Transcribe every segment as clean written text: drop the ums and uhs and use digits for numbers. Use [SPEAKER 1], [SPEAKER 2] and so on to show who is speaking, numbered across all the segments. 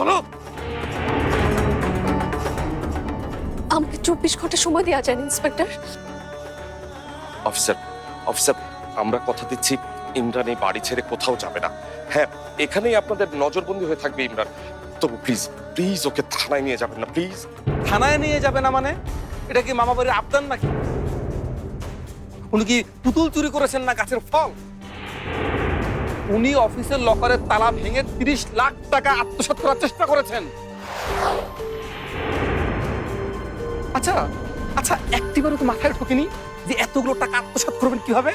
[SPEAKER 1] বলো।
[SPEAKER 2] আমাকে 24 ঘন্টা সময় দেওয়া যায় ইন্সপেক্টর।
[SPEAKER 1] অফিসার অফিসার, আমরা কথা দিচ্ছি ইমরান এই বাড়ি ছেড়ে কোথাও যাবে না। হ্যাঁ, এখানেই আপনাদের নজরবন্দি হয়ে থাকবে ইমরান। তবু প্লিজ প্লিজ ওকে থানায় নিয়ে যাবেন না প্লিজ।
[SPEAKER 3] থানায় নিয়ে যাবে না মানে? এটা কি মামা বাড়ির আবদার নাকি? উনি কি পুতুল চুরি করেছেন না গাছের ফল? উনি অফিসের লকারের তালা ভেঙে 30 লাখ টাকা আত্মসাৎ করার চেষ্টা করেছেন। আচ্ছা আচ্ছা, একটিবারও তো মাথায় ঢোকেনি যে এতগুলো টাকা আত্মসাৎ করবেন কিভাবে?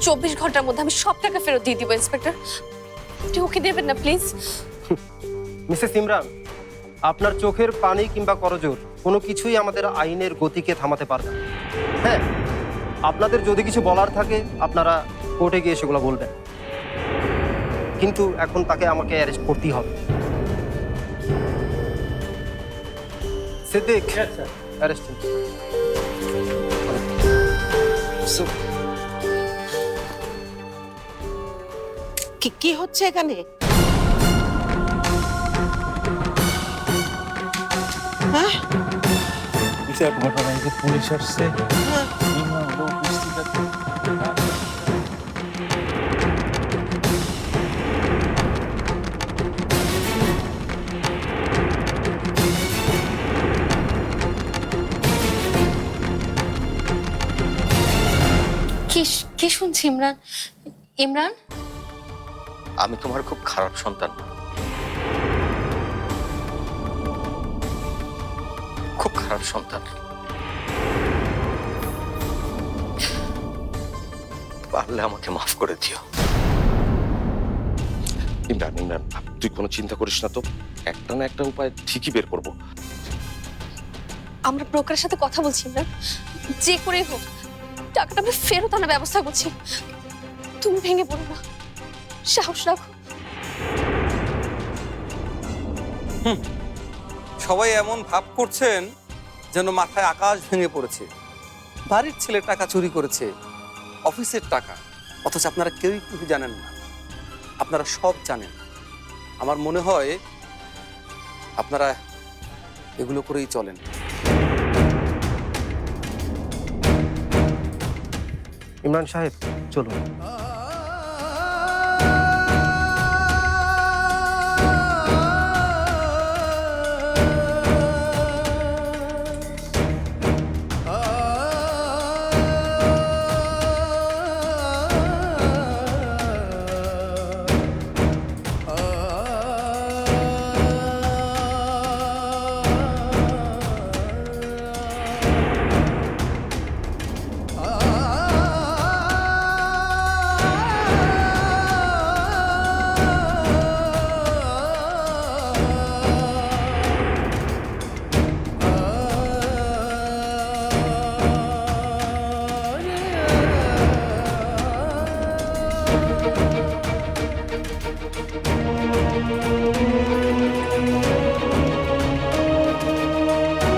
[SPEAKER 2] 24 ঘন্টার মধ্যে আমি সব টাকা ফেরত দিয়ে দিব ইন্সপেক্টর। আপনি ওকে দেবেন না প্লিজ।
[SPEAKER 4] মিসেস ইমরান, আপনার চোখের পানি কিংবা করজোর কোনো কিছুই আমাদের আইনের গতিকে থামাতে পারবে না। হ্যাঁ, আপনাদের যদি কিছু বলার থাকে আপনারা কোর্টে গিয়ে সেগুলো বলবেন, কিন্তু এখন তাকে আমাকে অ্যারেস্ট করতেই হবে। সিদ্দিক, অ্যারেস্ট।
[SPEAKER 5] কি হচ্ছে এখানে? হ্যাঁ,
[SPEAKER 6] বিরাট ঘটনা, এই যে পুলিশ আসছে, ইমরান হলো উপস্থিত আছে।
[SPEAKER 2] কি শুনছি ইমরান? ইমরান,
[SPEAKER 7] আমি তোমার খুব খারাপ সন্তান, খুব খারাপ সন্তান। পারলে আমাকে মাফ করে দিও।
[SPEAKER 1] ইমরান ইমরান, তুই কোনো চিন্তা করিস না তো, একটা না একটা উপায় ঠিকই বের করবো।
[SPEAKER 2] আমরা ব্রোকারের সাথে কথা বলছি ইমরান, যে করে হোক টাকাটা আমরা ফেরত আনার ব্যবস্থা করছি। তুমি ভেঙে পড়ো না, সাহস রাখো।
[SPEAKER 3] সবাই এমন ভাব করছেন যেন মাথায় আকাশ ভেঙে পড়েছে। বাড়ির ছেলে টাকা চুরি করেছে, অফিসের টাকা, অথচ আপনারা কেউই কিছু জানেন না। আপনারা সব জানেন। আমার মনে হয় আপনারা এগুলো করেই চলেন।
[SPEAKER 4] ইমরান সাহেব, চলুন।